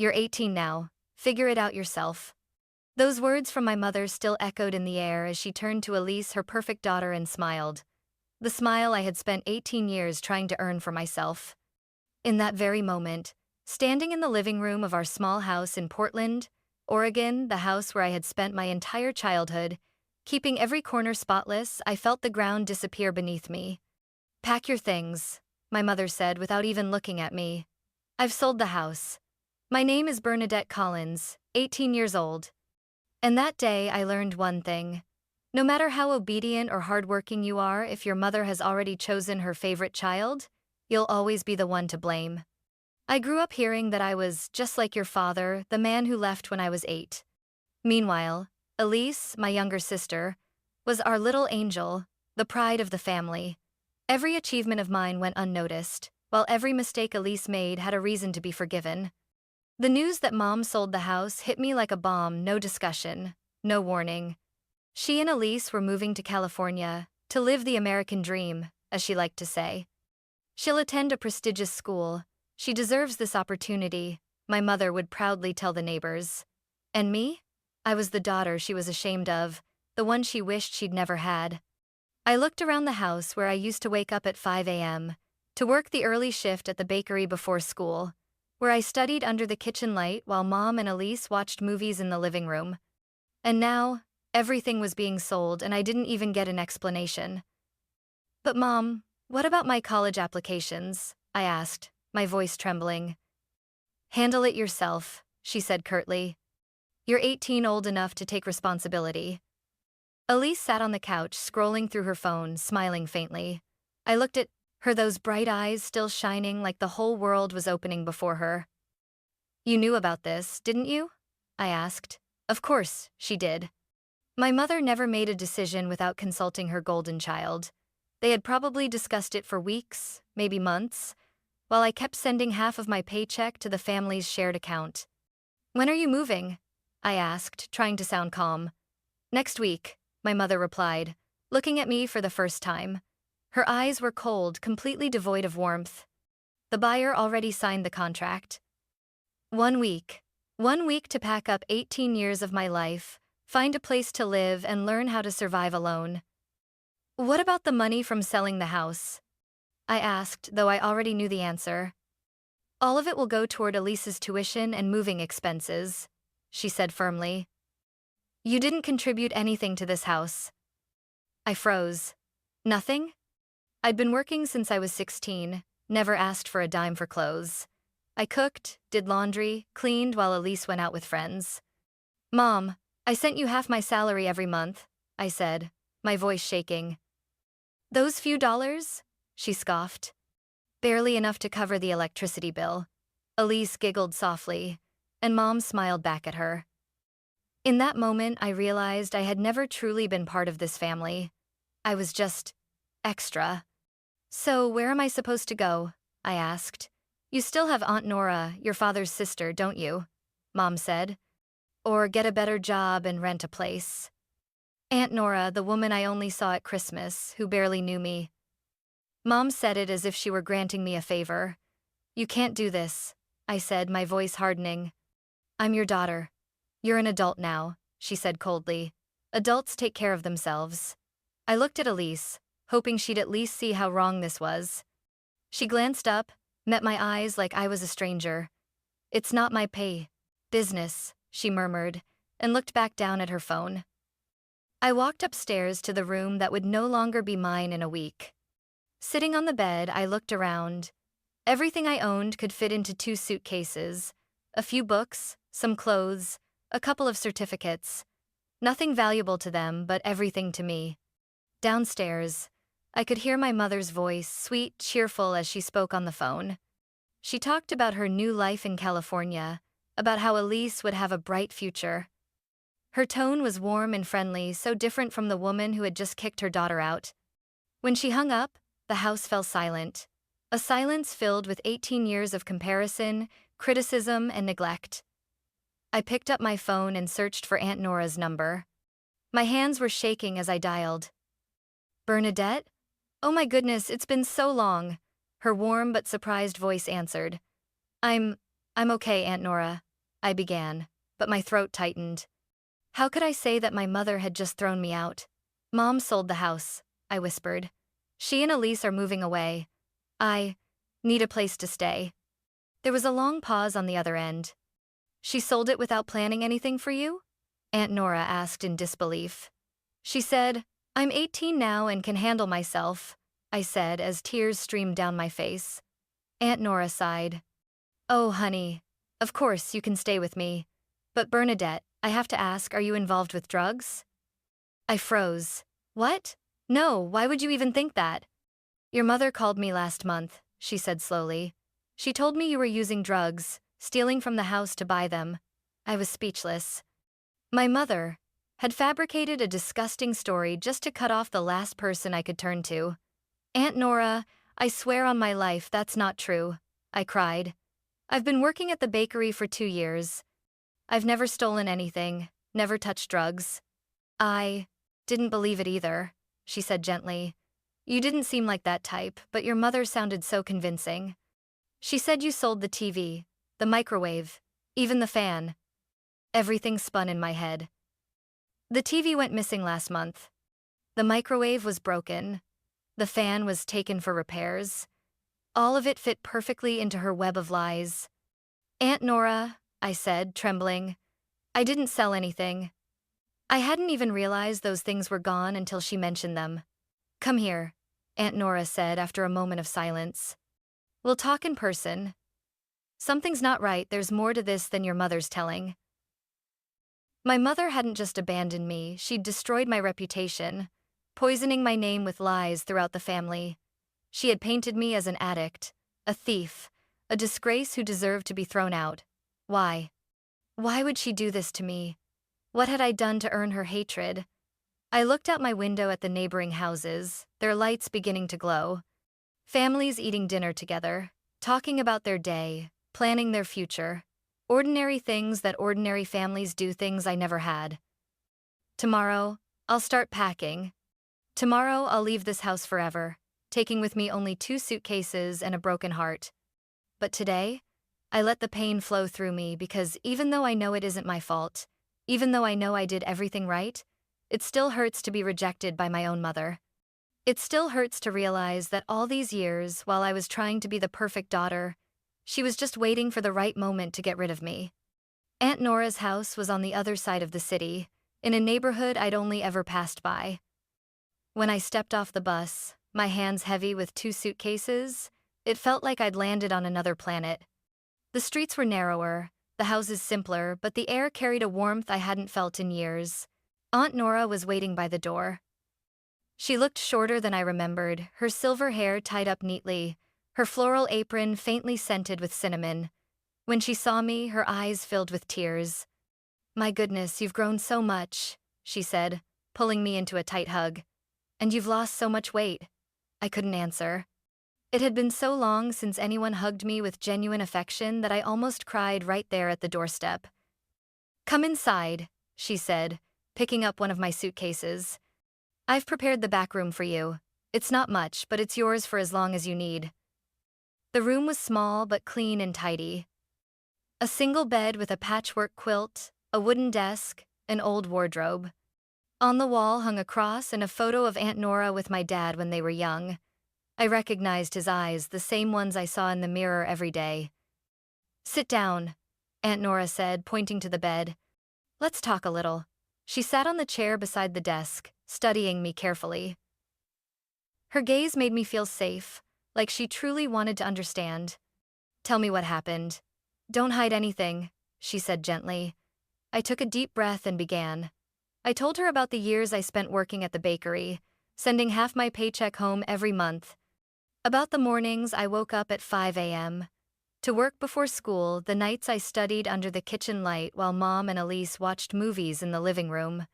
You're 18 now. Figure it out yourself. Those words from my mother still echoed in the air as she turned to Elise, her perfect daughter, and smiled. The smile I had spent 18 years trying to earn for myself. In that very moment, standing in the living room of our small house in Portland, Oregon, the house where I had spent my entire childhood, keeping every corner spotless, I felt the ground disappear beneath me. Pack your things, my mother said without even looking at me. I've sold the house. My name is Bernadette Collins, 18 years old. And that day I learned one thing. No matter how obedient or hardworking you are, if your mother has already chosen her favorite child, you'll always be the one to blame. I grew up hearing that I was just like your father, the man who left when I was 8. Meanwhile, Elise, my younger sister, was our little angel, the pride of the family. Every achievement of mine went unnoticed, while every mistake Elise made had a reason to be forgiven. The news that Mom sold the house hit me like a bomb, no discussion, no warning. She and Elise were moving to California, to live the American dream, as she liked to say. She'll attend a prestigious school. She deserves this opportunity, my mother would proudly tell the neighbors. And me? I was the daughter she was ashamed of, the one she wished she'd never had. I looked around the house where I used to wake up at 5 a.m. to work the early shift at the bakery before school, where I studied under the kitchen light while Mom and Elise watched movies in the living room. And now, everything was being sold and I didn't even get an explanation. But Mom, what about my college applications? I asked, my voice trembling. Handle it yourself, she said curtly. You're 18, old enough to take responsibility. Elise sat on the couch, scrolling through her phone, smiling faintly. I looked at her, those bright eyes still shining like the whole world was opening before her. You knew about this, didn't you? I asked. Of course, she did. My mother never made a decision without consulting her golden child. They had probably discussed it for weeks, maybe months, while I kept sending half of my paycheck to the family's shared account. When are you moving? I asked, trying to sound calm. Next week, my mother replied, looking at me for the first time. Her eyes were cold, completely devoid of warmth. The buyer already signed the contract. 1 week. 1 week to pack up 18 years of my life, find a place to live, and learn how to survive alone. What about the money from selling the house? I asked, though I already knew the answer. All of it will go toward Elise's tuition and moving expenses, she said firmly. You didn't contribute anything to this house. I froze. Nothing? I'd been working since I was 16, never asked for a dime for clothes. I cooked, did laundry, cleaned while Elise went out with friends. Mom, I sent you half my salary every month, I said, my voice shaking. Those few dollars? She scoffed. Barely enough to cover the electricity bill. Elise giggled softly, and Mom smiled back at her. In that moment, I realized I had never truly been part of this family. I was just extra. So where am I supposed to go? I asked. You still have Aunt Nora, your father's sister, don't you? Mom said. Or get a better job and rent a place. Aunt Nora, the woman I only saw at Christmas, who barely knew me. Mom said it as if she were granting me a favor. You can't do this, I said, my voice hardening. I'm your daughter. You're an adult now, she said coldly. Adults take care of themselves. I looked at Elise, hoping she'd at least see how wrong this was. She glanced up, met my eyes like I was a stranger. It's not my business, she murmured, and looked back down at her phone. I walked upstairs to the room that would no longer be mine in a week. Sitting on the bed, I looked around. Everything I owned could fit into 2 suitcases, a few books, some clothes, a couple of certificates. Nothing valuable to them, but everything to me. Downstairs, I could hear my mother's voice, sweet, cheerful as she spoke on the phone. She talked about her new life in California, about how Elise would have a bright future. Her tone was warm and friendly, so different from the woman who had just kicked her daughter out. When she hung up, the house fell silent, a silence filled with 18 years of comparison, criticism, and neglect. I picked up my phone and searched for Aunt Nora's number. My hands were shaking as I dialed. Bernadette? Oh my goodness, it's been so long, her warm but surprised voice answered. I'm okay, Aunt Nora. I began, but my throat tightened. How could I say that my mother had just thrown me out? Mom sold the house, I whispered. She and Elise are moving away. I need a place to stay. There was a long pause on the other end. She sold it without planning anything for you? Aunt Nora asked in disbelief. She said, I'm 18 now and can handle myself, I said as tears streamed down my face. Aunt Nora sighed. Oh, honey, of course you can stay with me. But Bernadette, I have to ask, are you involved with drugs? I froze. What? No, why would you even think that? Your mother called me last month, she said slowly. She told me you were using drugs, stealing from the house to buy them. I was speechless. My mother had fabricated a disgusting story just to cut off the last person I could turn to. Aunt Nora, I swear on my life that's not true, I cried. I've been working at the bakery for 2 years. I've never stolen anything, never touched drugs. I didn't believe it either, she said gently. You didn't seem like that type, but your mother sounded so convincing. She said you sold the TV, the microwave, even the fan. Everything spun in my head. The TV went missing last month. The microwave was broken. The fan was taken for repairs. All of it fit perfectly into her web of lies. Aunt Nora, I said, trembling. I didn't sell anything. I hadn't even realized those things were gone until she mentioned them. Come here, Aunt Nora said after a moment of silence. We'll talk in person. Something's not right, there's more to this than your mother's telling. My mother hadn't just abandoned me, she'd destroyed my reputation, poisoning my name with lies throughout the family. She had painted me as an addict, a thief, a disgrace who deserved to be thrown out. Why? Why would she do this to me? What had I done to earn her hatred? I looked out my window at the neighboring houses, their lights beginning to glow. Families eating dinner together, talking about their day, planning their future. Ordinary things that ordinary families do, things I never had. Tomorrow, I'll start packing. Tomorrow, I'll leave this house forever, taking with me only 2 suitcases and a broken heart. But today, I let the pain flow through me because even though I know it isn't my fault, even though I know I did everything right, it still hurts to be rejected by my own mother. It still hurts to realize that all these years, while I was trying to be the perfect daughter, she was just waiting for the right moment to get rid of me. Aunt Nora's house was on the other side of the city, in a neighborhood I'd only ever passed by. When I stepped off the bus, my hands heavy with 2 suitcases, it felt like I'd landed on another planet. The streets were narrower, the houses simpler, but the air carried a warmth I hadn't felt in years. Aunt Nora was waiting by the door. She looked shorter than I remembered, her silver hair tied up neatly, her floral apron faintly scented with cinnamon. When she saw me, her eyes filled with tears. My goodness, you've grown so much, she said, pulling me into a tight hug. And you've lost so much weight. I couldn't answer. It had been so long since anyone hugged me with genuine affection that I almost cried right there at the doorstep. Come inside, she said, picking up one of my suitcases. I've prepared the back room for you. It's not much, but it's yours for as long as you need. The room was small but clean and tidy. A single bed with a patchwork quilt, a wooden desk, an old wardrobe. On the wall hung a cross and a photo of Aunt Nora with my dad when they were young. I recognized his eyes, the same ones I saw in the mirror every day. Sit down, Aunt Nora said, pointing to the bed. Let's talk a little. She sat on the chair beside the desk, studying me carefully. Her gaze made me feel safe, like she truly wanted to understand. Tell me what happened. Don't hide anything, she said gently. I took a deep breath and began. I told her about the years I spent working at the bakery, sending half my paycheck home every month. About the mornings I woke up at 5 a.m. to work before school, the nights I studied under the kitchen light while Mom and Elise watched movies in the living room.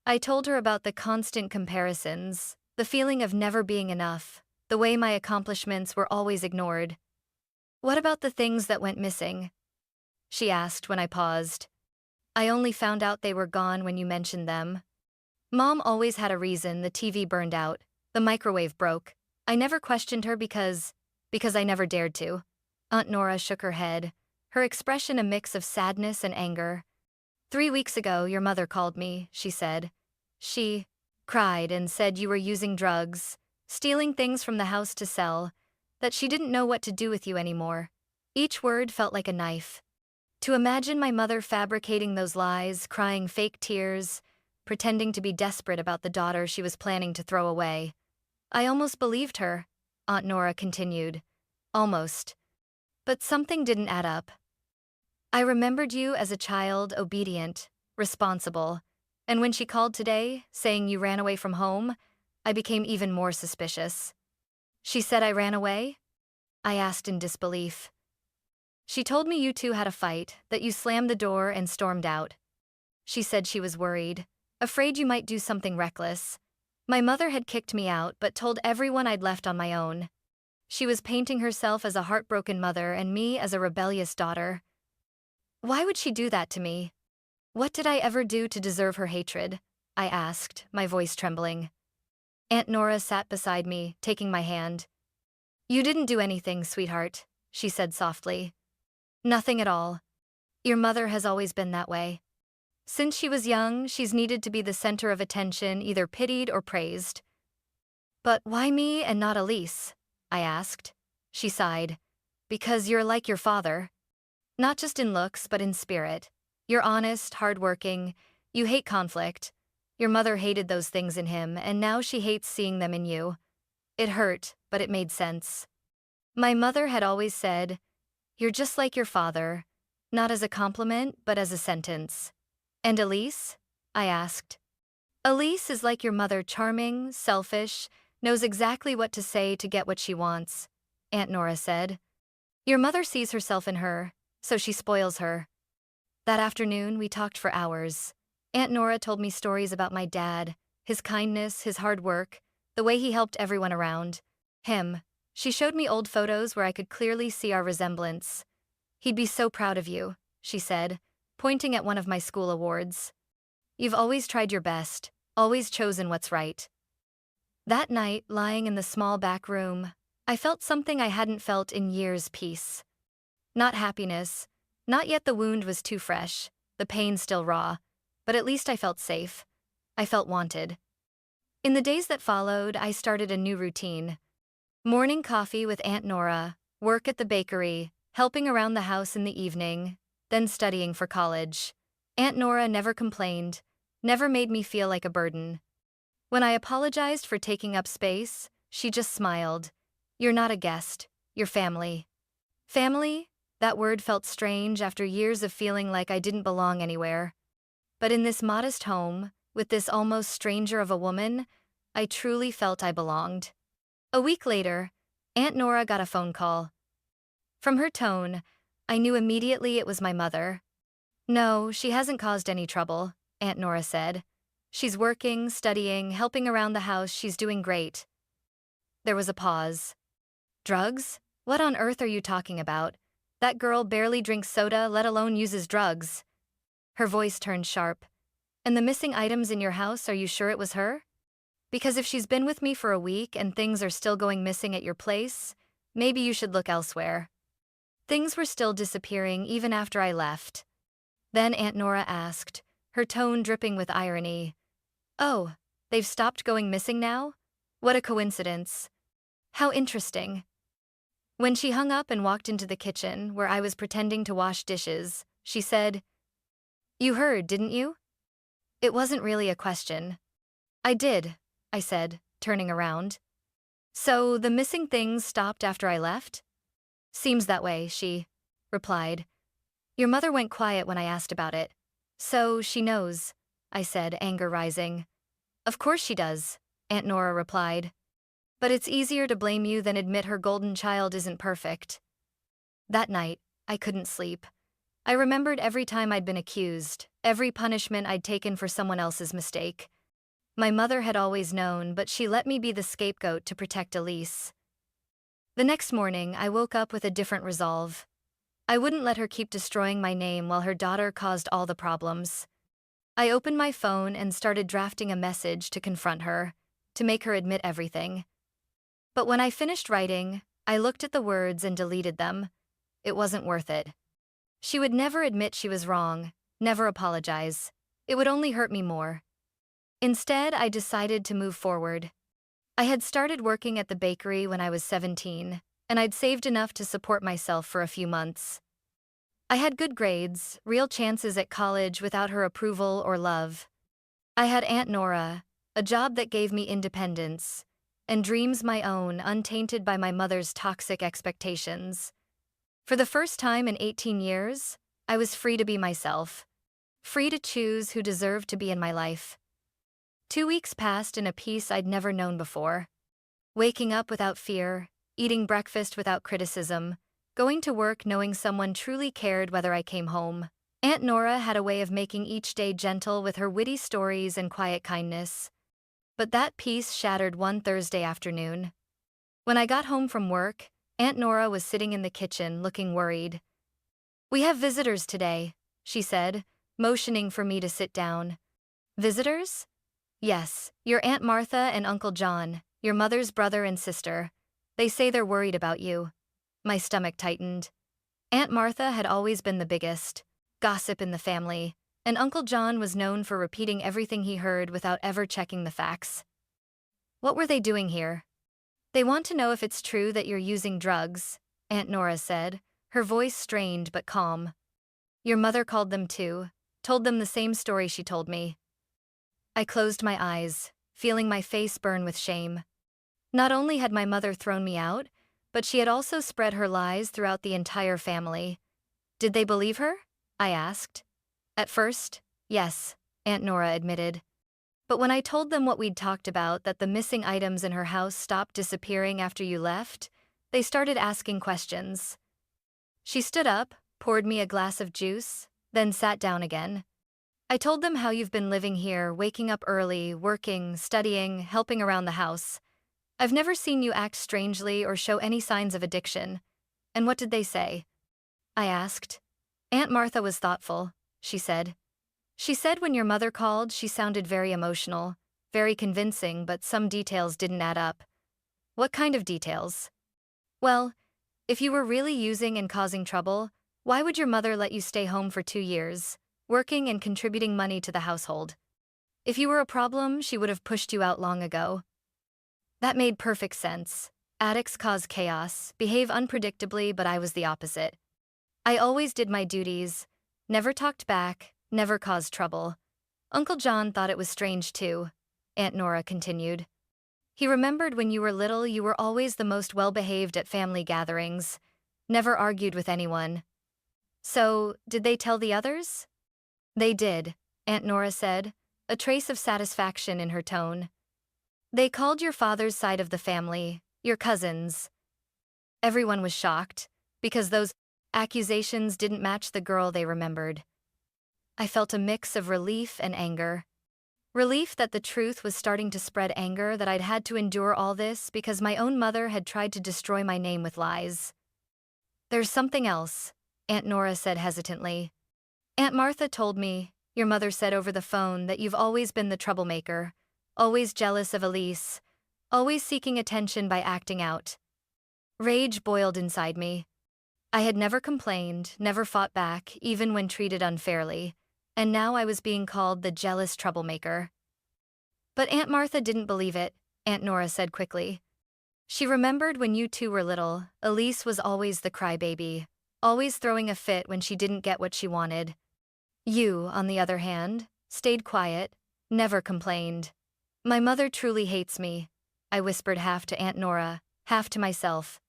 I told her about the constant comparisons, the feeling of never being enough, the way my accomplishments were always ignored. What about the things that went missing? She asked when I paused. I only found out they were gone when you mentioned them. Mom always had a reason. The TV burned out, the microwave broke. I never questioned her because I never dared to. Aunt Nora shook her head, her expression a mix of sadness and anger. 3 weeks ago, your mother called me, she said. She cried and said you were using drugs, stealing things from the house to sell, that she didn't know what to do with you anymore. Each word felt like a knife. To imagine my mother fabricating those lies, crying fake tears, pretending to be desperate about the daughter she was planning to throw away. I almost believed her, Aunt Nora continued. Almost. But something didn't add up. I remembered you as a child, obedient, responsible, and when she called today, saying you ran away from home, I became even more suspicious. She said I ran away? I asked in disbelief. She told me you two had a fight, that you slammed the door and stormed out. She said she was worried, afraid you might do something reckless. My mother had kicked me out but told everyone I'd left on my own. She was painting herself as a heartbroken mother and me as a rebellious daughter. Why would she do that to me? What did I ever do to deserve her hatred? I asked, my voice trembling. Aunt Nora sat beside me, taking my hand. You didn't do anything, sweetheart, she said softly. Nothing at all. Your mother has always been that way. Since she was young, she's needed to be the center of attention, either pitied or praised. But why me and not Elise? I asked. She sighed. Because you're like your father. Not just in looks, but in spirit. You're honest, hardworking. You hate conflict. Your mother hated those things in him, and now she hates seeing them in you. It hurt, but it made sense. My mother had always said, you're just like your father, not as a compliment, but as a sentence. And Elise? I asked. Elise is like your mother, charming, selfish, knows exactly what to say to get what she wants, Aunt Nora said. Your mother sees herself in her, so she spoils her. That afternoon, we talked for hours. Aunt Nora told me stories about my dad, his kindness, his hard work, the way he helped everyone around him. She showed me old photos where I could clearly see our resemblance. He'd be so proud of you, she said, pointing at one of my school awards. You've always tried your best, always chosen what's right. That night, lying in the small back room, I felt something I hadn't felt in years: peace. Not happiness. Not yet, the wound was too fresh, the pain still raw, but at least I felt safe. I felt wanted. In the days that followed, I started a new routine. Morning coffee with Aunt Nora, work at the bakery, helping around the house in the evening, then studying for college. Aunt Nora never complained, never made me feel like a burden. When I apologized for taking up space, she just smiled. You're not a guest, you're family. Family? That word felt strange after years of feeling like I didn't belong anywhere. But in this modest home, with this almost stranger of a woman, I truly felt I belonged. A week later, Aunt Nora got a phone call. From her tone, I knew immediately it was my mother. No, she hasn't caused any trouble, Aunt Nora said. She's working, studying, helping around the house, she's doing great. There was a pause. Drugs? What on earth are you talking about? That girl barely drinks soda, let alone uses drugs. Her voice turned sharp. And the missing items in your house, are you sure it was her? Because if she's been with me for a week and things are still going missing at your place, maybe you should look elsewhere. Things were still disappearing even after I left. Then Aunt Nora asked, her tone dripping with irony. Oh, they've stopped going missing now? What a coincidence. How interesting. When she hung up and walked into the kitchen, where I was pretending to wash dishes, she said, You heard, didn't you? It wasn't really a question. I did, I said, turning around. So the missing things stopped after I left? Seems that way, she replied. Your mother went quiet when I asked about it. So she knows, I said, anger rising. Of course she does, Aunt Nora replied. But it's easier to blame you than admit her golden child isn't perfect. That night, I couldn't sleep. I remembered every time I'd been accused, every punishment I'd taken for someone else's mistake. My mother had always known, but she let me be the scapegoat to protect Elise. The next morning, I woke up with a different resolve. I wouldn't let her keep destroying my name while her daughter caused all the problems. I opened my phone and started drafting a message to confront her, to make her admit everything. But when I finished writing, I looked at the words and deleted them. It wasn't worth it. She would never admit she was wrong, never apologize. It would only hurt me more. Instead, I decided to move forward. I had started working at the bakery when I was 17, and I'd saved enough to support myself for a few months. I had good grades, real chances at college without her approval or love. I had Aunt Nora, a job that gave me independence, and dreams my own, untainted by my mother's toxic expectations. For the first time in 18 years, I was free to be myself, free to choose who deserved to be in my life. 2 weeks passed in a peace I'd never known before. Waking up without fear, eating breakfast without criticism, going to work knowing someone truly cared whether I came home. Aunt Nora had a way of making each day gentle with her witty stories and quiet kindness. But that peace shattered one Thursday afternoon. When I got home from work, Aunt Nora was sitting in the kitchen looking worried. "We have visitors today," she said, motioning for me to sit down. "Visitors?" "Yes, your Aunt Martha and Uncle John, your mother's brother and sister. They say they're worried about you." My stomach tightened. Aunt Martha had always been the biggest gossip in the family, and Uncle John was known for repeating everything he heard without ever checking the facts. "What were they doing here?" "They want to know if it's true that you're using drugs," Aunt Nora said, her voice strained but calm. "Your mother called them too, told them the same story she told me." I closed my eyes, feeling my face burn with shame. Not only had my mother thrown me out, but she had also spread her lies throughout the entire family. "Did they believe her?" I asked. "At first, yes," Aunt Nora admitted. "But when I told them what we'd talked about, that the missing items in her house stopped disappearing after you left, they started asking questions." She stood up, poured me a glass of juice, then sat down again. "I told them how you've been living here, waking up early, working, studying, helping around the house. I've never seen you act strangely or show any signs of addiction." "And what did they say?" I asked. Aunt Martha was thoughtful, she said. "She said when your mother called, she sounded very emotional, very convincing, but some details didn't add up." "What kind of details?" "Well, if you were really using and causing trouble, why would your mother let you stay home for 2 years, working and contributing money to the household? If you were a problem, she would have pushed you out long ago." That made perfect sense. Addicts cause chaos, behave unpredictably, but I was the opposite. I always did my duties, never talked back, never caused trouble. "Uncle John thought it was strange too," Aunt Nora continued. "He remembered when you were little, you were always the most well-behaved at family gatherings, never argued with anyone." "So, did they tell the others?" "They did," Aunt Nora said, a trace of satisfaction in her tone. "They called your father's side of the family, your cousins." Everyone was shocked, because those accusations didn't match the girl they remembered. I felt a mix of relief and anger. Relief that the truth was starting to spread, anger that I'd had to endure all this because my own mother had tried to destroy my name with lies. "There's something else," Aunt Nora said hesitantly. "Aunt Martha told me, your mother said over the phone, that you've always been the troublemaker, always jealous of Elise, always seeking attention by acting out." Rage boiled inside me. I had never complained, never fought back, even when treated unfairly, and now I was being called the jealous troublemaker. "But Aunt Martha didn't believe it," Aunt Nora said quickly. "She remembered when you two were little, Elise was always the crybaby, always throwing a fit when she didn't get what she wanted. You, on the other hand, stayed quiet, never complained. My mother truly hates me," I whispered, half to Aunt Nora, half to myself.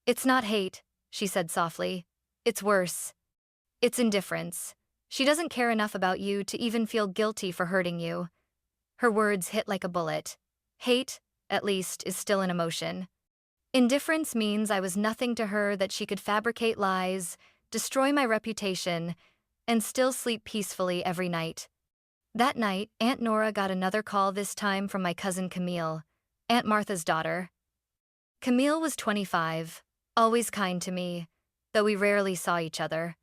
"It's not hate," she said softly. "It's worse. It's indifference. She doesn't care enough about you to even feel guilty for hurting you." Her words hit like a bullet. Hate, at least, is still an emotion. Indifference means I was nothing to her, that she could fabricate lies, destroy my reputation, and still sleep peacefully every night. That night, Aunt Nora got another call, this time from my cousin Camille, Aunt Martha's daughter. Camille was 25, always kind to me, though we rarely saw each other.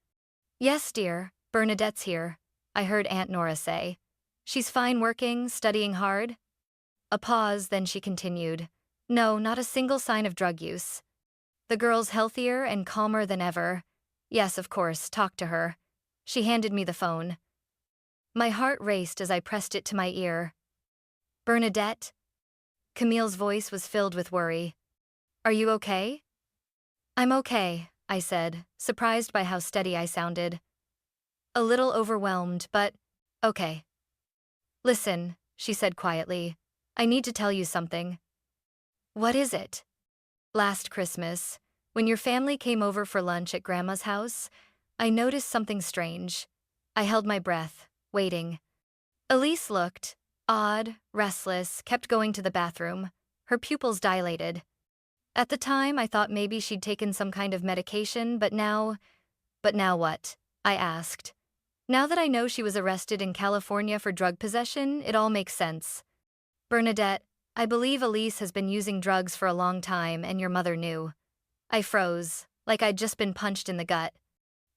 "Yes, dear, Bernadette's here," I heard Aunt Nora say. "She's fine, working, studying hard." A pause, then she continued. "No, not a single sign of drug use. The girl's healthier and calmer than ever. Yes, of course, talk to her. She handed me the phone. My heart raced as I pressed it to my ear. Bernadette? Camille's voice was filled with worry. Are you okay? I'm okay, I said, surprised by how steady I sounded. A little overwhelmed, but okay. Listen, she said quietly. I need to tell you something. What is it? Last Christmas, when your family came over for lunch at Grandma's house, I noticed something strange. I held my breath, waiting. Elise looked odd, restless, kept going to the bathroom. Her pupils dilated. At the time, I thought maybe she'd taken some kind of medication, but now what? I asked. Now that I know she was arrested in California for drug possession, it all makes sense. Bernadette, I believe Elise has been using drugs for a long time and your mother knew. I froze, like I'd just been punched in the gut.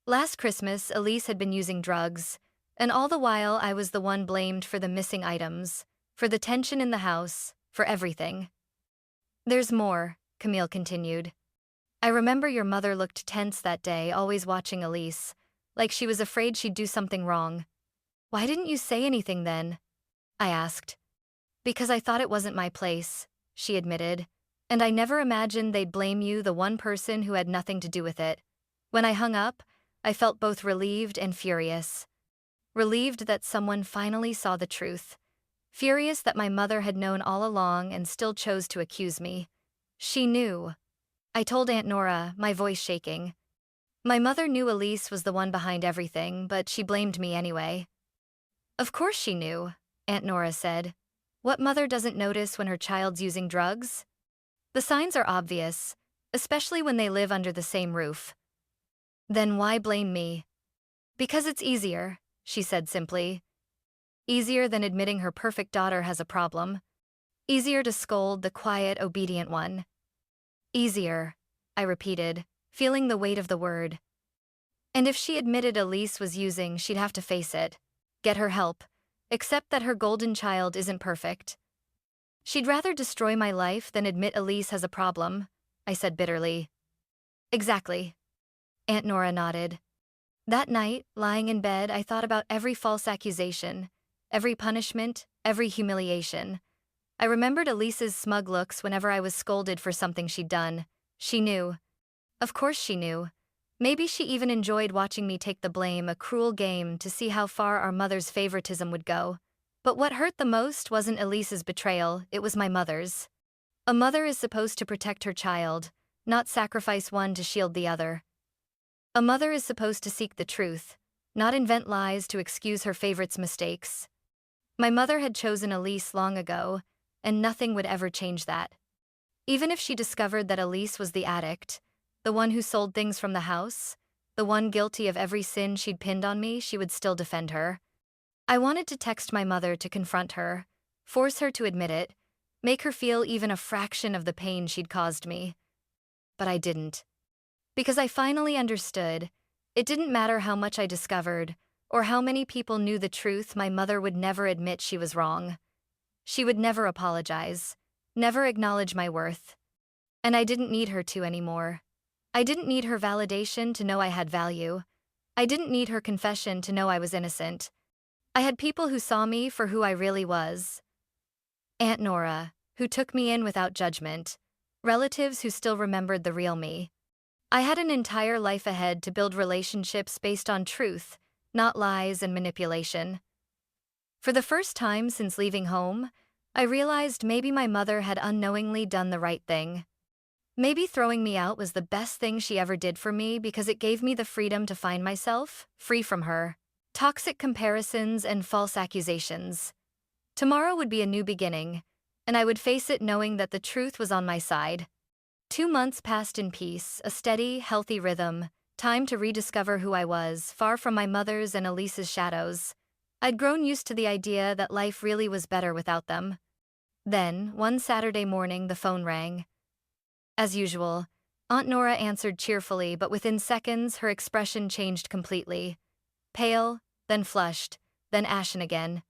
Last Christmas, Elise had been using drugs, and all the while I was the one blamed for the missing items, for the tension in the house, for everything. There's more, Camille continued. I remember your mother looked tense that day, always watching Elise, like she was afraid she'd do something wrong. Why didn't you say anything then? I asked. Because I thought it wasn't my place, she admitted, and I never imagined they'd blame you, the one person who had nothing to do with it. When I hung up, I felt both relieved and furious. Relieved that someone finally saw the truth. Furious that my mother had known all along and still chose to accuse me. She knew. I told Aunt Nora, my voice shaking. My mother knew Elise was the one behind everything, but she blamed me anyway. Of course she knew, Aunt Nora said. What mother doesn't notice when her child's using drugs? The signs are obvious, especially when they live under the same roof. Then why blame me? Because it's easier, she said simply. Easier than admitting her perfect daughter has a problem. Easier to scold the quiet, obedient one. Easier, I repeated, feeling the weight of the word. And if she admitted Elise was using, she'd have to face it. Get her help. Accept that her golden child isn't perfect. She'd rather destroy my life than admit Elise has a problem, I said bitterly. Exactly. Aunt Nora nodded. That night, lying in bed, I thought about every false accusation, every punishment, every humiliation. I remembered Elise's smug looks whenever I was scolded for something she'd done. She knew. Of course she knew. Maybe she even enjoyed watching me take the blame, a cruel game to see how far our mother's favoritism would go. But what hurt the most wasn't Elise's betrayal, it was my mother's. A mother is supposed to protect her child, not sacrifice one to shield the other. A mother is supposed to seek the truth, not invent lies to excuse her favorite's mistakes. My mother had chosen Elise long ago, and nothing would ever change that. Even if she discovered that Elise was the addict, the one who sold things from the house, the one guilty of every sin she'd pinned on me, she would still defend her. I wanted to text my mother to confront her, force her to admit it, make her feel even a fraction of the pain she'd caused me. But I didn't. Because I finally understood, it didn't matter how much I discovered, or how many people knew the truth, my mother would never admit she was wrong. She would never apologize, never acknowledge my worth. And I didn't need her to anymore. I didn't need her validation to know I had value. I didn't need her confession to know I was innocent. I had people who saw me for who I really was. Aunt Nora, who took me in without judgment. Relatives who still remembered the real me. I had an entire life ahead to build relationships based on truth, not lies and manipulation. For the first time since leaving home, I realized maybe my mother had unknowingly done the right thing. Maybe throwing me out was the best thing she ever did for me because it gave me the freedom to find myself, free from her. Toxic comparisons and false accusations. Tomorrow would be a new beginning, and I would face it knowing that the truth was on my side. 2 months passed in peace, a steady, healthy rhythm, time to rediscover who I was, far from my mother's and Elise's shadows. I'd grown used to the idea that life really was better without them. Then, one Saturday morning, the phone rang. As usual, Aunt Nora answered cheerfully, but within seconds her expression changed completely. Pale, then flushed, then ashen again.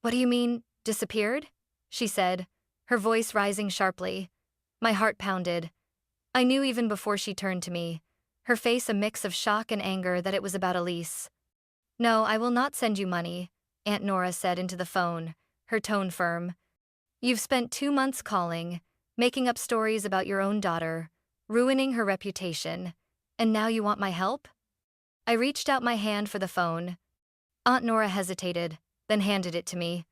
What do you mean, disappeared? She said, her voice rising sharply. My heart pounded. I knew even before she turned to me. her face a mix of shock and anger that it was about Elise. "No, I will not send you money," Aunt Nora said into the phone, her tone firm. "You've spent 2 months calling, making up stories about your own daughter, ruining her reputation, and now you want my help?" I reached out my hand for the phone. Aunt Nora hesitated, then handed it to me.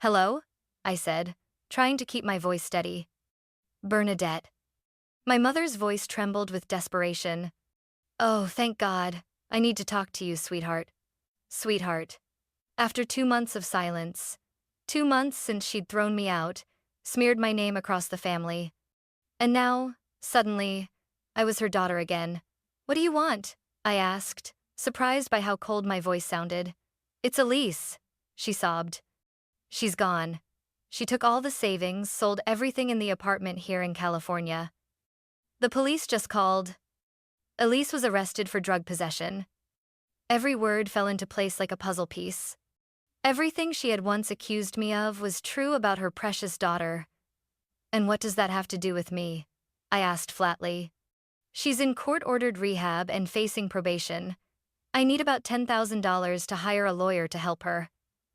"Hello?" I said, trying to keep my voice steady. "Bernadette." My mother's voice trembled with desperation. "Oh, thank God. I need to talk to you, sweetheart." Sweetheart. After 2 months of silence, 2 months since she'd thrown me out, smeared my name across the family. And now, suddenly, I was her daughter again. "What do you want?" I asked, surprised by how cold my voice sounded. "It's Elise," she sobbed. "She's gone. She took all the savings, sold everything in the apartment here in California. The police just called. Elise was arrested for drug possession." Every word fell into place like a puzzle piece. Everything she had once accused me of was true about her precious daughter. "And what does that have to do with me?" I asked flatly. "She's in court-ordered rehab and facing probation. I need about $10,000 to hire a lawyer to help her."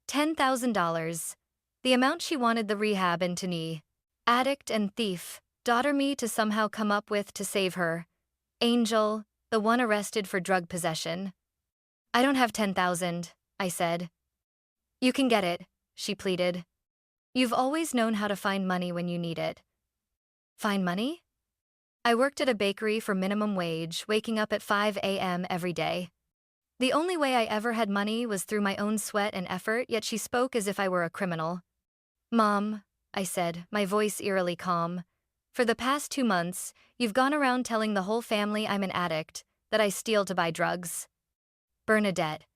$10,000. The amount she wanted the rehab internee, addict and thief, daughter me to somehow come up with to save her. Angel, the one arrested for drug possession. "I don't have 10,000, I said. "You can get it," she pleaded. "You've always known how to find money when you need it." Find money? I worked at a bakery for minimum wage, waking up at 5 a.m. every day. The only way I ever had money was through my own sweat and effort, yet she spoke as if I were a criminal. "Mom," I said, my voice eerily calm, "for the past 2 months, you've gone around telling the whole family I'm an addict, that I steal to buy drugs." "Bernadette,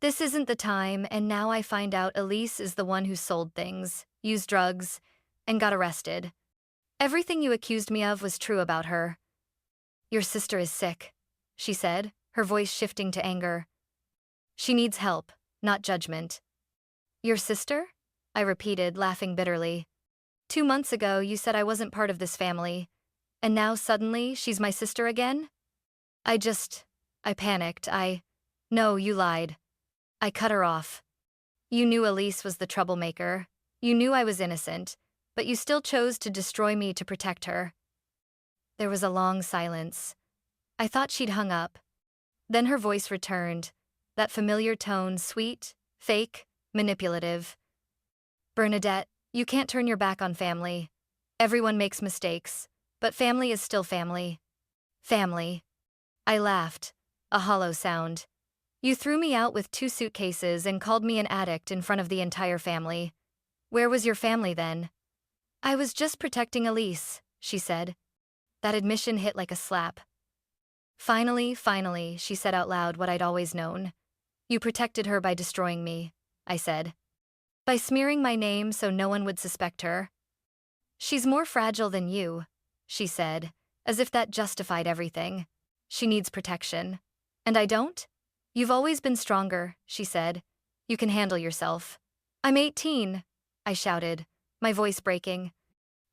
this isn't the time, and now I find out Elise is the one who sold things, used drugs, and got arrested. Everything you accused me of was true about her." "Your sister is sick," she said, her voice shifting to anger. "She needs help, not judgment." "Your sister?" I repeated, laughing bitterly. 2 months ago, you said I wasn't part of this family, and now suddenly she's my sister again? I panicked. "No, you lied." I cut her off. "You knew Elise was the troublemaker. You knew I was innocent, but you still chose to destroy me to protect her." There was a long silence. I thought she'd hung up. Then her voice returned, that familiar tone, sweet, fake, manipulative. "Bernadette, you can't turn your back on family. Everyone makes mistakes, but family is still family." "Family." I laughed, a hollow sound. "You threw me out with 2 suitcases and called me an addict in front of the entire family. Where was your family then?" "I was just protecting Elise," she said. That admission hit like a slap. Finally, she said out loud what I'd always known. "You protected her by destroying me," I said. "By smearing my name so no one would suspect her." "She's more fragile than you," she said, as if that justified everything. "She needs protection. And I don't? You've always been stronger," she said. "You can handle yourself." "I'm 18, I shouted, my voice breaking.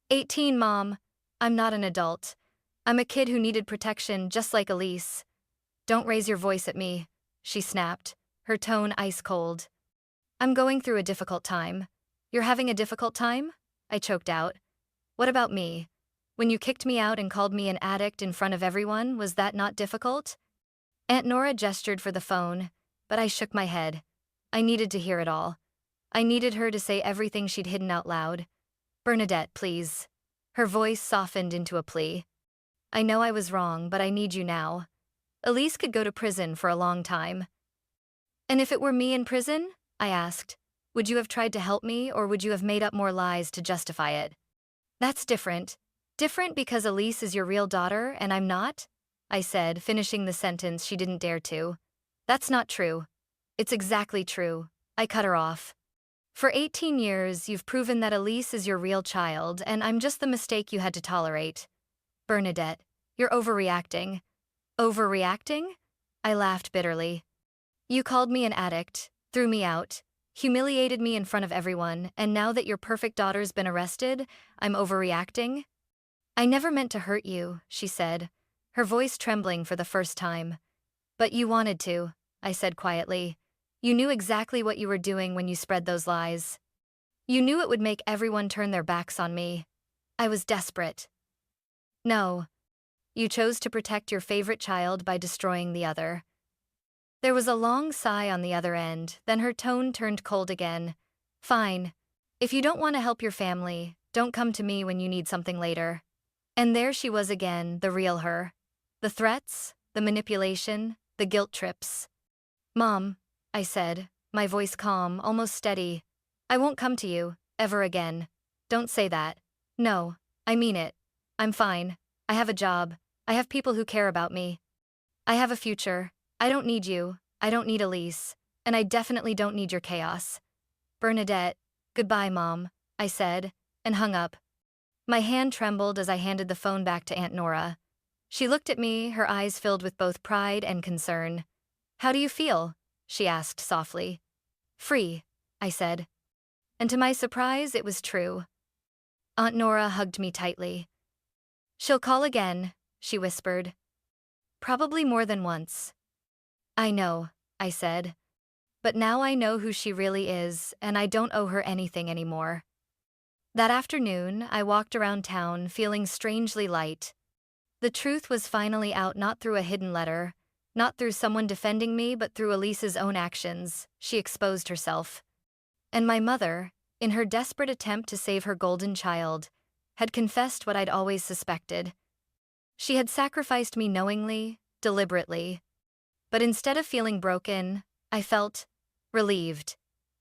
18, Mom. I'm not an adult. I'm a kid who needed protection just like Elise." "Don't raise your voice at me," she snapped, her tone ice cold. "I'm going through a difficult time." "You're having a difficult time?" I choked out. "What about me? When you kicked me out and called me an addict in front of everyone, was that not difficult?" Aunt Nora gestured for the phone, but I shook my head. I needed to hear it all. I needed her to say everything she'd hidden out loud. "Bernadette, please." Her voice softened into a plea. "I know I was wrong, but I need you now. Elise could go to prison for a long time." "And if it were me in prison?" I asked. "Would you have tried to help me, or would you have made up more lies to justify it?" "That's different. Different because Elise is your real daughter and I'm not?" I said, finishing the sentence she didn't dare to. "That's not true." "It's exactly true." I cut her off. "For 18 years, you've proven that Elise is your real child, and I'm just the mistake you had to tolerate." "Bernadette, you're overreacting." "Overreacting?" I laughed bitterly. "You called me an addict, threw me out, humiliated me in front of everyone, and now that your perfect daughter's been arrested, I'm overreacting?" "I never meant to hurt you," she said, her voice trembling for the first time. But you wanted to, I said quietly. You knew exactly what you were doing when you spread those lies. You knew it would make everyone turn their backs on me. I was desperate. No. You chose to protect your favorite child by destroying the other. There was a long sigh on the other end, then her tone turned cold again. Fine. If you don't want to help your family, don't come to me when you need something later. And there she was again, the real her. The threats, the manipulation, the guilt trips. Mom, I said, my voice calm, almost steady. I won't come to you, ever again. Don't say that. No, I mean it. I'm fine. I have a job. I have people who care about me. I have a future. I don't need you. I don't need Elise. And I definitely don't need your chaos. Bernadette, goodbye, Mom, I said, and hung up. My hand trembled as I handed the phone back to Aunt Nora. She looked at me, her eyes filled with both pride and concern. How do you feel? She asked softly. Free, I said. And to my surprise, it was true. Aunt Nora hugged me tightly. She'll call again, she whispered. Probably more than once. I know, I said. But now I know who she really is, and I don't owe her anything anymore. That afternoon, I walked around town feeling strangely light. The truth was finally out, not through a hidden letter, not through someone defending me, but through Elise's own actions. She exposed herself. And my mother, in her desperate attempt to save her golden child, had confessed what I'd always suspected. She had sacrificed me knowingly, deliberately. But instead of feeling broken, I felt relieved.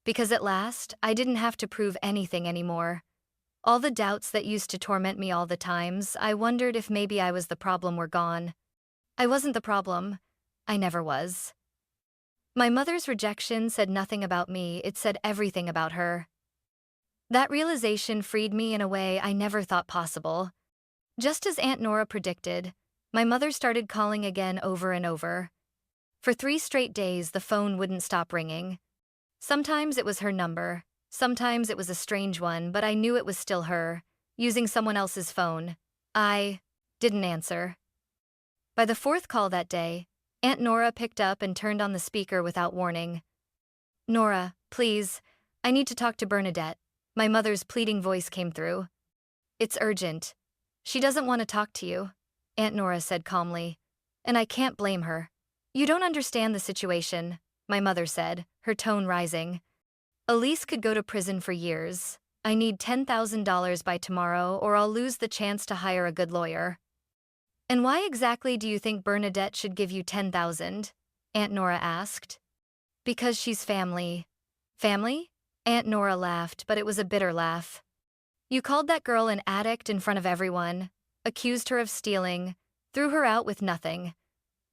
Because at last, I didn't have to prove anything anymore. All the doubts that used to torment me all the times, I wondered if maybe I was the problem, were gone. I wasn't the problem. I never was. My mother's rejection said nothing about me, it said everything about her. That realization freed me in a way I never thought possible. Just as Aunt Nora predicted, my mother started calling again over and over. For 3 straight days, the phone wouldn't stop ringing. Sometimes it was her number, sometimes it was a strange one, but I knew it was still her, using someone else's phone. I didn't answer. By the 4th call that day, Aunt Nora picked up and turned on the speaker without warning. Nora, please, I need to talk to Bernadette. My mother's pleading voice came through. It's urgent. She doesn't want to talk to you, Aunt Nora said calmly. And I can't blame her. You don't understand the situation, my mother said, her tone rising. Elise could go to prison for years. I need $10,000 by tomorrow, or I'll lose the chance to hire a good lawyer. And why exactly do you think Bernadette should give you $10,000? Aunt Nora asked. Because she's family. Family? Aunt Nora laughed, but it was a bitter laugh. You called that girl an addict in front of everyone, accused her of stealing, threw her out with nothing.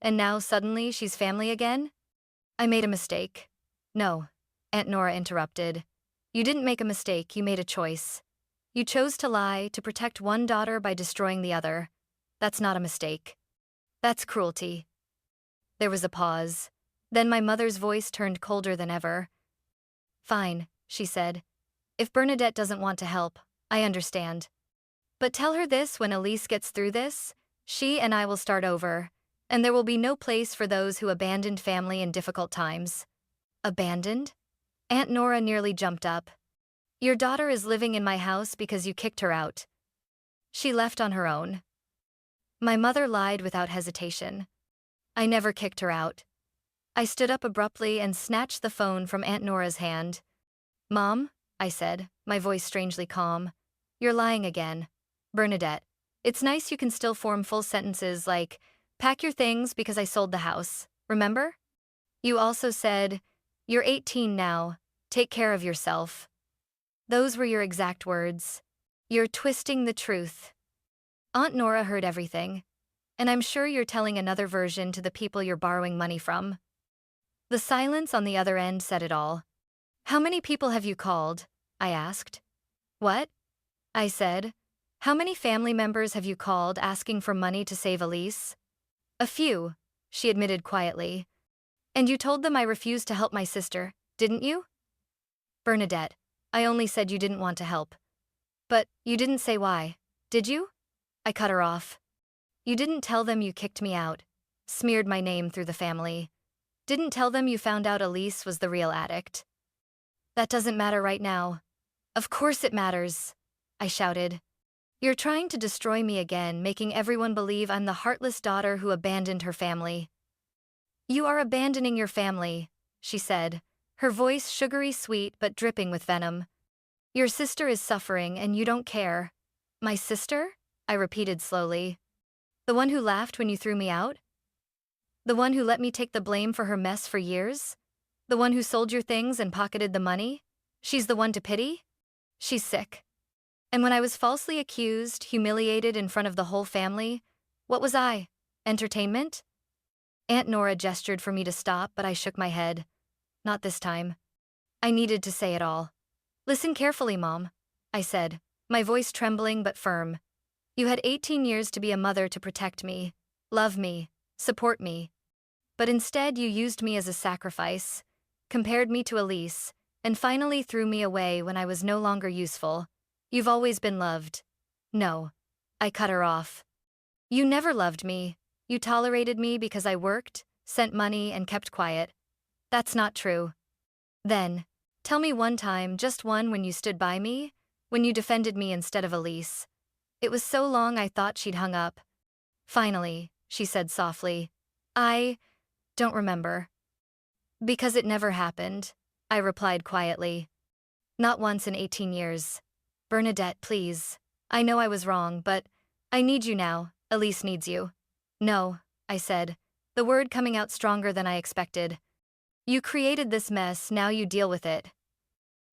And now suddenly she's family again? I made a mistake. No, Aunt Nora interrupted. You didn't make a mistake, you made a choice. You chose to lie, to protect one daughter by destroying the other. That's not a mistake. That's cruelty. There was a pause. Then my mother's voice turned colder than ever. Fine, she said. If Bernadette doesn't want to help, I understand. But tell her this: when Elise gets through this, she and I will start over. And there will be no place for those who abandoned family in difficult times. Abandoned? Aunt Nora nearly jumped up. Your daughter is living in my house because you kicked her out. She left on her own. My mother lied without hesitation. I never kicked her out. I stood up abruptly and snatched the phone from Aunt Nora's hand. Mom, I said, my voice strangely calm. You're lying again. Bernadette, it's nice you can still form full sentences like, pack your things because I sold the house, remember? You also said, you're 18 now, take care of yourself. Those were your exact words. You're twisting the truth. Aunt Nora heard everything. And I'm sure you're telling another version to the people you're borrowing money from. The silence on the other end said it all. How many people have you called? I asked. What? I said. How many family members have you called asking for money to save Elise? A few, she admitted quietly. And you told them I refused to help my sister, didn't you? Bernadette, I only said you didn't want to help. But you didn't say why, did you? I cut her off. You didn't tell them you kicked me out, smeared my name through the family. Didn't tell them you found out Elise was the real addict. That doesn't matter right now. Of course it matters, I shouted. You're trying to destroy me again, making everyone believe I'm the heartless daughter who abandoned her family. You are abandoning your family, she said, her voice sugary sweet but dripping with venom. Your sister is suffering and you don't care. My sister? I repeated slowly. The one who laughed when you threw me out? The one who let me take the blame for her mess for years? The one who sold your things and pocketed the money? She's the one to pity? She's sick. And when I was falsely accused, humiliated in front of the whole family, what was I? Entertainment? Aunt Nora gestured for me to stop, but I shook my head. Not this time. I needed to say it all. Listen carefully, Mom, I said, my voice trembling but firm. You had 18 years to be a mother to protect me, love me, support me. But instead you used me as a sacrifice, compared me to Elise, and finally threw me away when I was no longer useful. You've always been loved. No. I cut her off. You never loved me. You tolerated me because I worked, sent money, and kept quiet. That's not true. Then, tell me one time, just one, when you stood by me, when you defended me instead of Elise. It was so long I thought she'd hung up. Finally, she said softly, I don't remember. Because it never happened, I replied quietly. Not once in 18 years. Bernadette, please. I know I was wrong, but I need you now. Elise needs you. No, I said, the word coming out stronger than I expected. You created this mess, now you deal with it.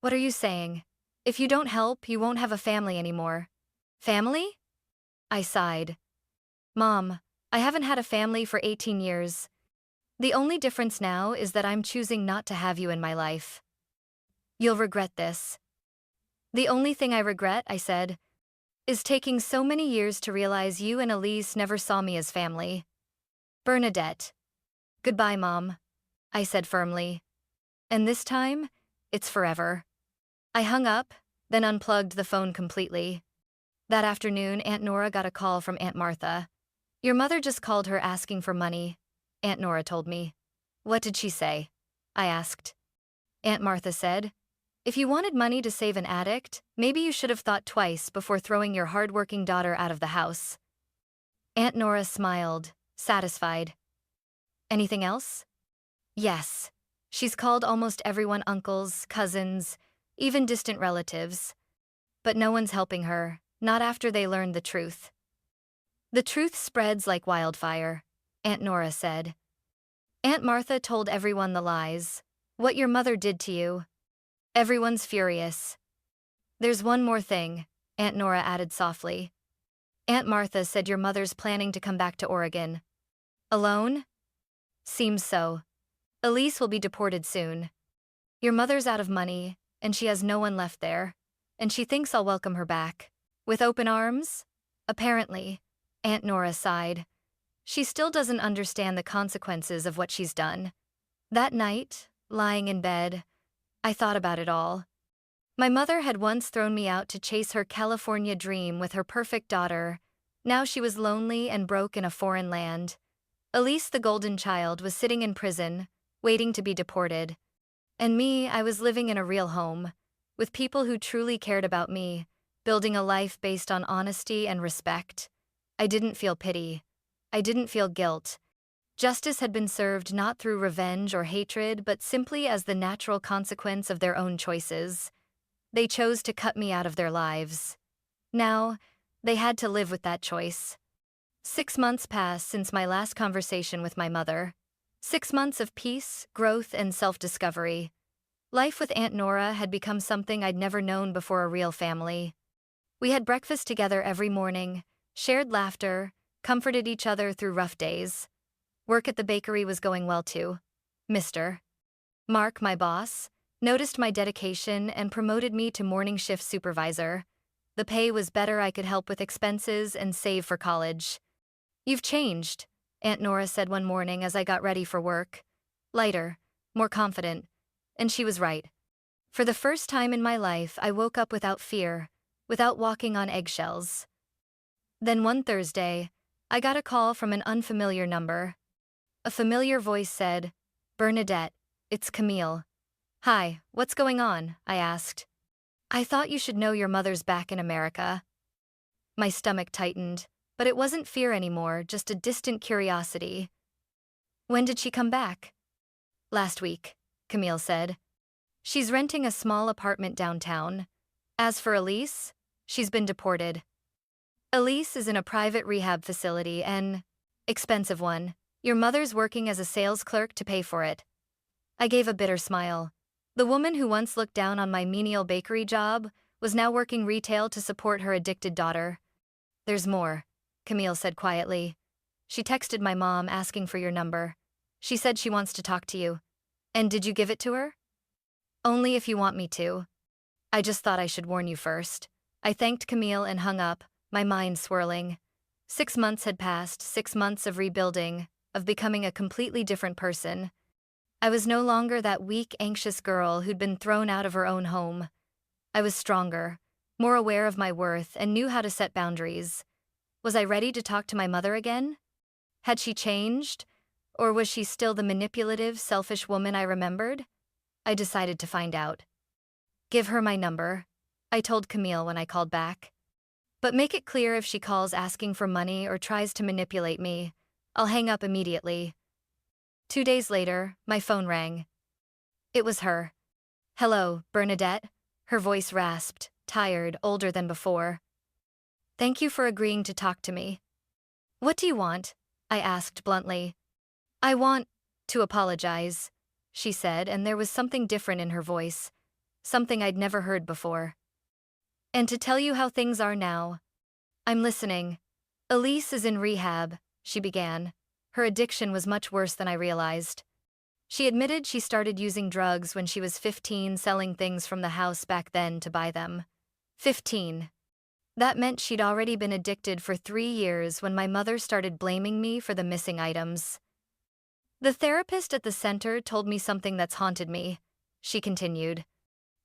What are you saying? If you don't help, you won't have a family anymore. Family? I sighed. Mom, I haven't had a family for 18 years. The only difference now is that I'm choosing not to have you in my life. You'll regret this. The only thing I regret, I said, is taking so many years to realize you and Elise never saw me as family. Bernadette. Goodbye, Mom, I said firmly. And this time, it's forever. I hung up, then unplugged the phone completely. That afternoon, Aunt Nora got a call from Aunt Martha. Your mother just called her asking for money, Aunt Nora told me. What did she say? I asked. Aunt Martha said, if you wanted money to save an addict, maybe you should have thought twice before throwing your hardworking daughter out of the house. Aunt Nora smiled, satisfied. Anything else? Yes. She's called almost everyone uncles, cousins, even distant relatives. But no one's helping her, not after they learned the truth. The truth spreads like wildfire, Aunt Nora said. Aunt Martha told everyone the lies, what your mother did to you. Everyone's furious. There's one more thing, Aunt Nora added softly. Aunt Martha said your mother's planning to come back to Oregon. Alone? Seems so. Elise will be deported soon. Your mother's out of money, and she has no one left there, and she thinks I'll welcome her back. With open arms? Apparently, Aunt Nora sighed. She still doesn't understand the consequences of what she's done. That night, lying in bed, I thought about it all. My mother had once thrown me out to chase her California dream with her perfect daughter. Now she was lonely and broke in a foreign land. Elise, the golden child, was sitting in prison, waiting to be deported. And me, I was living in a real home, with people who truly cared about me, building a life based on honesty and respect. I didn't feel pity. I didn't feel guilt. Justice had been served not through revenge or hatred, but simply as the natural consequence of their own choices. They chose to cut me out of their lives. Now, they had to live with that choice. 6 months passed since my last conversation with my mother. 6 months of peace, growth, and self-discovery. Life with Aunt Nora had become something I'd never known before a real family. We had breakfast together every morning, shared laughter, comforted each other through rough days. Work at the bakery was going well too. Mr. Mark, my boss, noticed my dedication and promoted me to morning shift supervisor. The pay was better, I could help with expenses and save for college. You've changed, Aunt Nora said one morning as I got ready for work. Lighter, more confident. And she was right. For the first time in my life, I woke up without fear, without walking on eggshells. Then one Thursday, I got a call from an unfamiliar number. A familiar voice said, "Bernadette, it's Camille." "Hi, what's going on?" I asked. "I thought you should know your mother's back in America." My stomach tightened, but it wasn't fear anymore, just a distant curiosity. "When did she come back?" "Last week," Camille said. "She's renting a small apartment downtown. As for Elise, she's been deported." "Elise is in a private rehab facility, an expensive one. Your mother's working as a sales clerk to pay for it." I gave a bitter smile. The woman who once looked down on my menial bakery job was now working retail to support her addicted daughter. "There's more," Camille said quietly. "She texted my mom asking for your number. She said she wants to talk to you." "And did you give it to her?" "Only if you want me to. I just thought I should warn you first." I thanked Camille and hung up, my mind swirling. 6 months had passed, 6 months of rebuilding, of becoming a completely different person. I was no longer that weak, anxious girl who'd been thrown out of her own home. I was stronger, more aware of my worth, and knew how to set boundaries. Was I ready to talk to my mother again? Had she changed? Or was she still the manipulative, selfish woman I remembered? I decided to find out. "Give her my number," I told Camille when I called back. "But make it clear if she calls asking for money or tries to manipulate me. I'll hang up immediately." 2 days later, my phone rang. It was her. "Hello, Bernadette." Her voice rasped, tired, older than before. "Thank you for agreeing to talk to me." "What do you want?" I asked bluntly. "I want to apologize," she said, and there was something different in her voice, something I'd never heard before. "And to tell you how things are now." "I'm listening." "Elise is in rehab," she began. Her addiction was much worse than I realized. She admitted she started using drugs when she was 15, selling things from the house back then to buy them. 15. That meant she'd already been addicted for 3 years when my mother started blaming me for the missing items. "The therapist at the center told me something that's haunted me," she continued.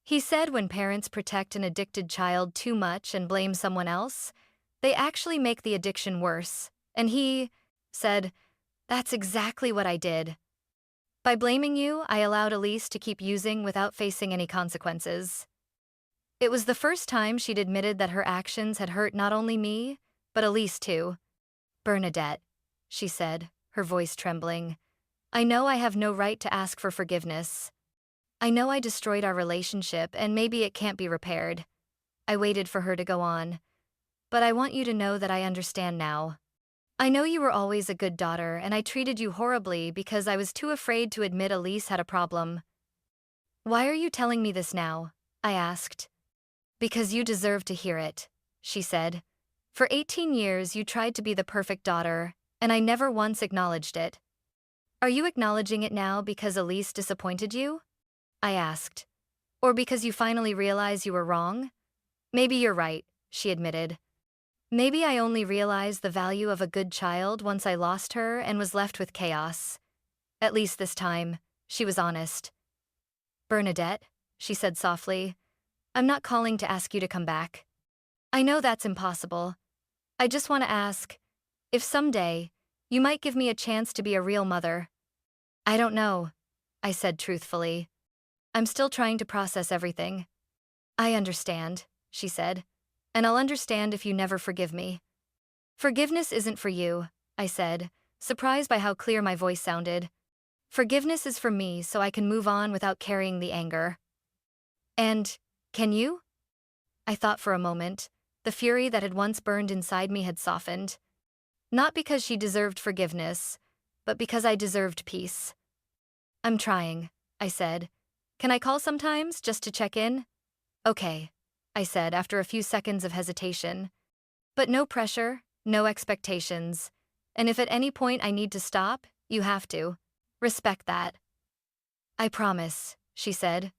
"He said when parents protect an addicted child too much and blame someone else, they actually make the addiction worse. And he said, that's exactly what I did. By blaming you, I allowed Elise to keep using without facing any consequences." It was the first time she'd admitted that her actions had hurt not only me, but Elise too. "Bernadette," she said, her voice trembling, "I know I have no right to ask for forgiveness. I know I destroyed our relationship and maybe it can't be repaired." I waited for her to go on. "But I want you to know that I understand now. I know you were always a good daughter and I treated you horribly because I was too afraid to admit Elise had a problem." "Why are you telling me this now?" I asked. "Because you deserve to hear it," she said. "For 18 years you tried to be the perfect daughter, and I never once acknowledged it. Are you acknowledging it now because Elise disappointed you?" I asked. "Or because you finally realize you were wrong?" "Maybe you're right," she admitted. "Maybe I only realized the value of a good child once I lost her and was left with chaos. At least this time, she was honest." "Bernadette," she said softly, "I'm not calling to ask you to come back. I know that's impossible. I just want to ask if someday you might give me a chance to be a real mother." "I don't know," I said truthfully. "I'm still trying to process everything." "I understand," she said, "and I'll understand if you never forgive me." "Forgiveness isn't for you," I said, surprised by how clear my voice sounded. "Forgiveness is for me so I can move on without carrying the anger." "And can you?" I thought for a moment. The fury that had once burned inside me had softened. Not because she deserved forgiveness, but because I deserved peace. "I'm trying," I said. "Can I call sometimes, just to check in?" "Okay," I said after a few seconds of hesitation. "But no pressure, no expectations. And if at any point I need to stop, you have to. Respect that." "I promise," she said.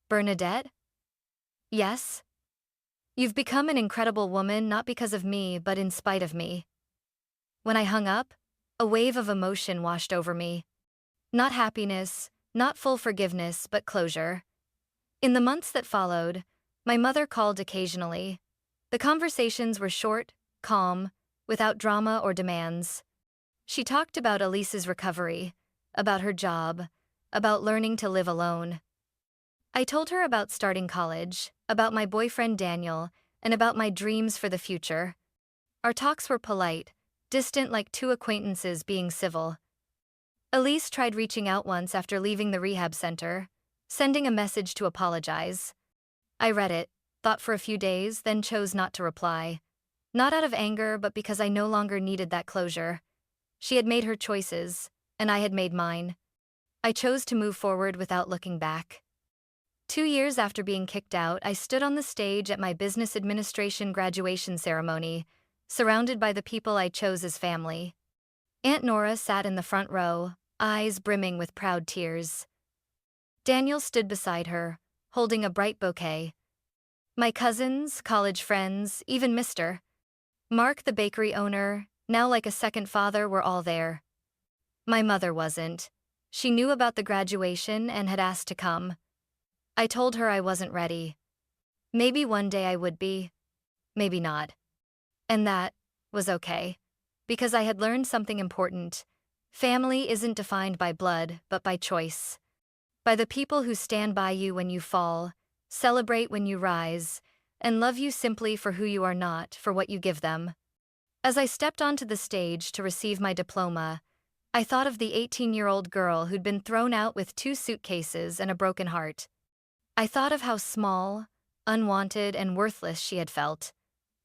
"Bernadette?" "Yes?" "You've become an incredible woman not because of me, but in spite of me." When I hung up, a wave of emotion washed over me. Not happiness, not full forgiveness, but closure. In the months that followed, my mother called occasionally. The conversations were short, calm, without drama or demands. She talked about Elise's recovery, about her job, about learning to live alone. I told her about starting college, about my boyfriend Daniel, and about my dreams for the future. Our talks were polite, distant like two acquaintances being civil. Elise tried reaching out once after leaving the rehab center, sending a message to apologize. I read it, thought for a few days, then chose not to reply. Not out of anger, but because I no longer needed that closure. She had made her choices, and I had made mine. I chose to move forward without looking back. 2 years after being kicked out, I stood on the stage at my business administration graduation ceremony, surrounded by the people I chose as family. Aunt Nora sat in the front row, eyes brimming with proud tears. Daniel stood beside her, holding a bright bouquet. My cousins, college friends, even Mr. Mark, the bakery owner, now like a second father, were all there. My mother wasn't. She knew about the graduation and had asked to come. I told her I wasn't ready. Maybe one day I would be. Maybe not. And that was okay. Because I had learned something important. Family isn't defined by blood, but by choice. By the people who stand by you when you fall, celebrate when you rise, and love you simply for who you are, not for what you give them. As I stepped onto the stage to receive my diploma, I thought of the 18-year-old girl who'd been thrown out with 2 suitcases and a broken heart. I thought of how small, unwanted, and worthless she had felt.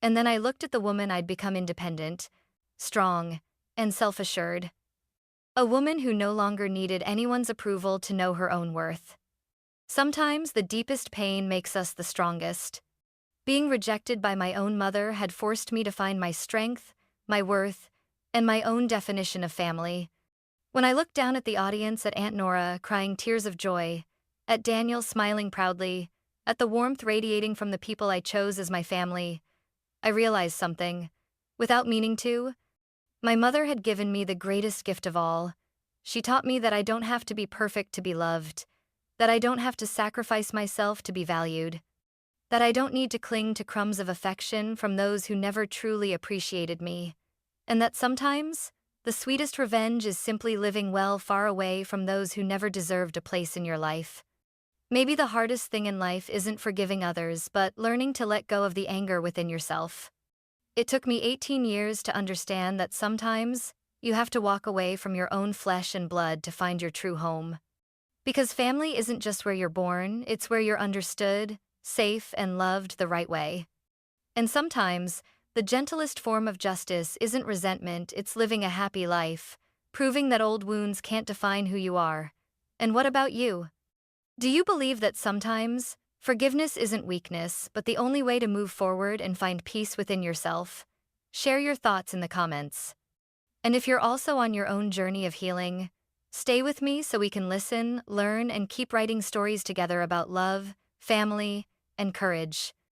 And then I looked at the woman I'd become: independent, strong, and self-assured. A woman who no longer needed anyone's approval to know her own worth. Sometimes the deepest pain makes us the strongest. Being rejected by my own mother had forced me to find my strength, my worth, and my own definition of family. When I looked down at the audience, at Aunt Nora crying tears of joy, at Daniel smiling proudly, at the warmth radiating from the people I chose as my family, I realized something. Without meaning to, my mother had given me the greatest gift of all. She taught me that I don't have to be perfect to be loved, that I don't have to sacrifice myself to be valued, that I don't need to cling to crumbs of affection from those who never truly appreciated me, and that sometimes the sweetest revenge is simply living well far away from those who never deserved a place in your life. Maybe the hardest thing in life isn't forgiving others, but learning to let go of the anger within yourself. It took me 18 years to understand that sometimes you have to walk away from your own flesh and blood to find your true home. Because family isn't just where you're born, it's where you're understood, safe, and loved the right way. And sometimes, the gentlest form of justice isn't resentment, it's living a happy life, proving that old wounds can't define who you are. And what about you? Do you believe that sometimes forgiveness isn't weakness, but the only way to move forward and find peace within yourself? Share your thoughts in the comments. And if you're also on your own journey of healing, stay with me so we can listen, learn, and keep writing stories together about love, family, and courage.